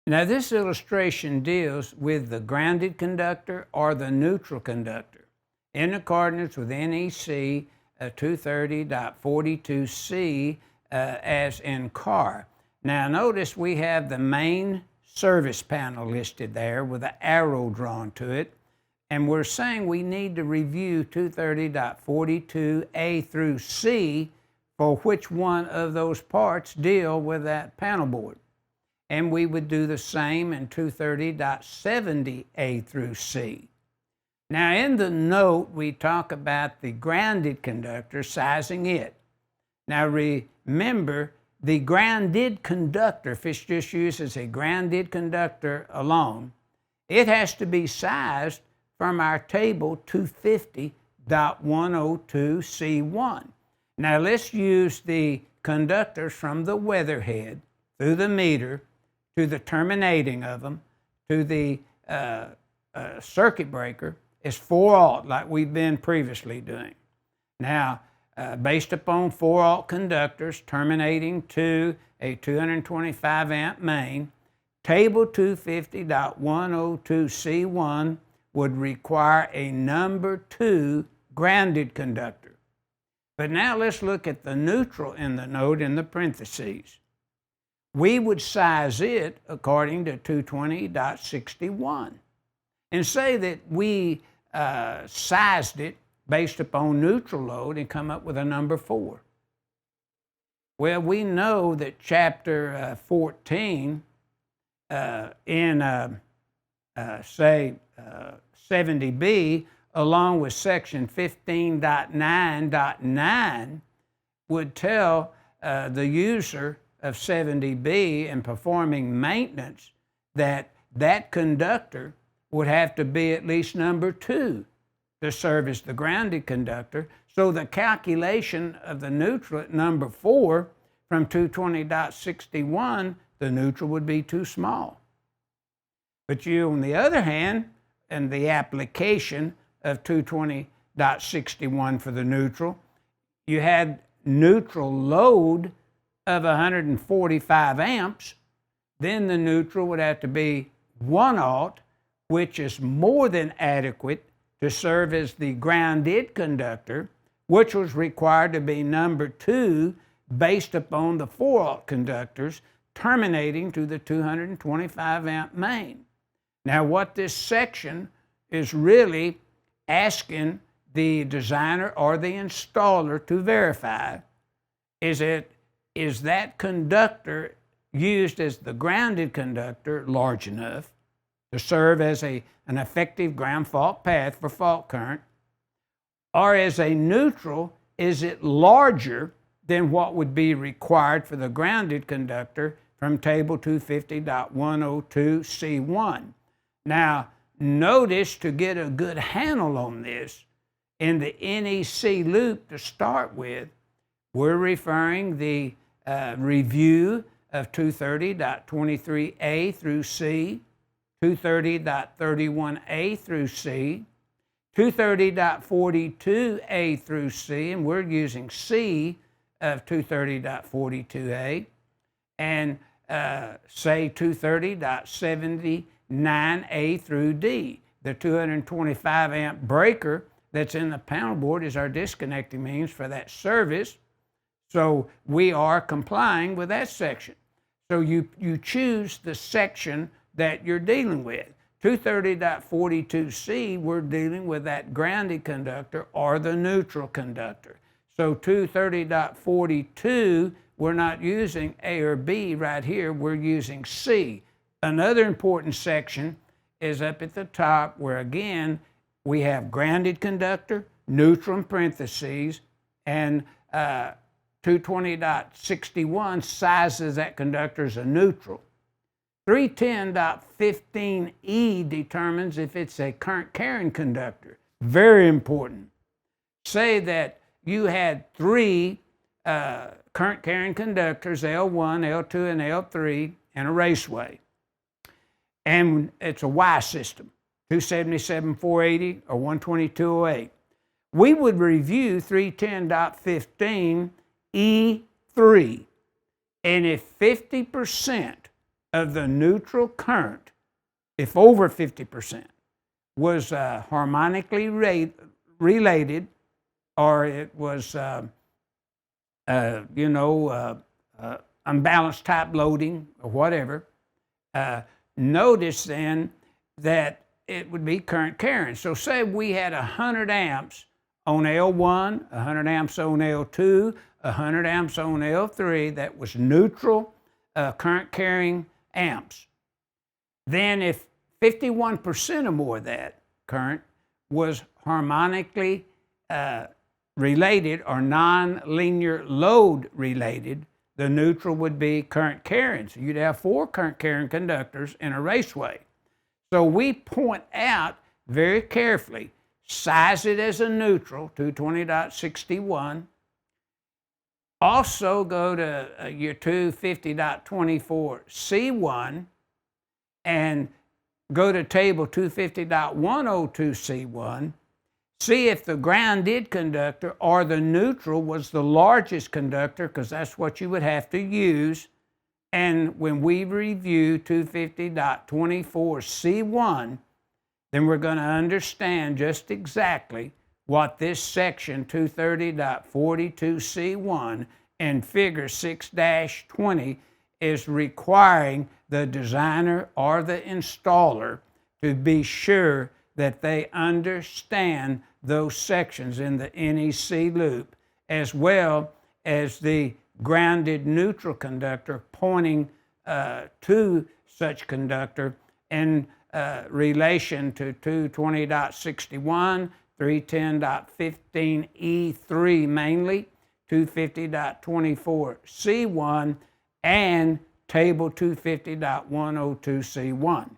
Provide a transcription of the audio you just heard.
Now this illustration deals with the grounded conductor or the neutral conductor in accordance with NEC 230.42C as in car. Now notice we have the main service panel listed there with an arrow drawn to it, and we're saying we need to review 230.42A through C for which one of those parts deal with that panel board. And we would do the same in 230.70A through C. Now in the note, we talk about the grounded conductor, sizing it. Now remember, the grounded conductor, if it's just used as a grounded conductor alone, it has to be sized from our table 250.102C1. Now let's use the conductors from the weatherhead through the meter to the terminating of them, to the circuit breaker, is 4 aught, like we've been previously doing. Now, based upon 4 aught conductors terminating to a 225 amp main, table 250.102C1 would require a number 2 grounded conductor. But now let's look at the neutral in the note in the parentheses. We would size it according to 220.61 and say that we sized it based upon neutral load and come up with a number 4. Well, we know that chapter 14 in say 70B along with section 15.9.9 would tell the user of 70B in performing maintenance that that conductor would have to be at least number 2 to service the grounded conductor. So the calculation of the neutral at number 4 from 220.61, the neutral would be too small. But you, on the other hand, in the application of 220.61 for the neutral, you had neutral load of 145 amps, then the neutral would have to be 1 aught, which is more than adequate to serve as the grounded conductor, which was required to be number 2 based upon the 4 aught conductors terminating to the 225 amp main. Now what this section is really asking the designer or the installer to verify is that conductor used as the grounded conductor large enough to serve as an effective ground fault path for fault current, or as a neutral, is it larger than what would be required for the grounded conductor from table 250.102C1. Now, notice, to get a good handle on this, in the NEC loop to start with, we're referring the review of 230.23A through C, 230.31A through C, 230.42A through C, and we're using C of 230.42A, and say 230.79A through D. The 225 amp breaker that's in the panel board is our disconnecting means for that service. So we are complying with that section. So you choose the section that you're dealing with. 230.42C, we're dealing with that grounded conductor or the neutral conductor. So 230.42, we're not using A or B right here, we're using C. Another important section is up at the top where, again, we have grounded conductor, neutral in parentheses, and 220.61 sizes that conductor as a neutral. 310.15E determines if it's a current carrying conductor. Very important. Say that you had 3 current carrying conductors, L1, L2, and L3, in a raceway. And it's a Y system, 277-480 or 122.08. We would review 310.15 E3, and if 50% of the neutral current, if over 50%, was harmonically related, or it was, unbalanced type loading or whatever, notice then that it would be current carrying. So say we had 100 amps on L1, 100 amps on L2, 100 amps on L3, that was neutral current carrying amps. Then if 51% or more of that current was harmonically related or non-linear load related, the neutral would be current carrying. So you'd have 4 current carrying conductors in a raceway. So we point out very carefully, size it as a neutral, 220.61. Also go to your 250.24C1 and go to table 250.102C1. See if the grounded conductor or the neutral was the largest conductor, because that's what you would have to use. And when we review 250.24C1, then we're going to understand just exactly what this section 230.42C1 and figure 6-20 is requiring the designer or the installer to be sure that they understand those sections in the NEC loop, as well as the grounded neutral conductor pointing to such conductor in relation to 220.61, 310.15E3 mainly, 250.24C1, and table 250.102C1.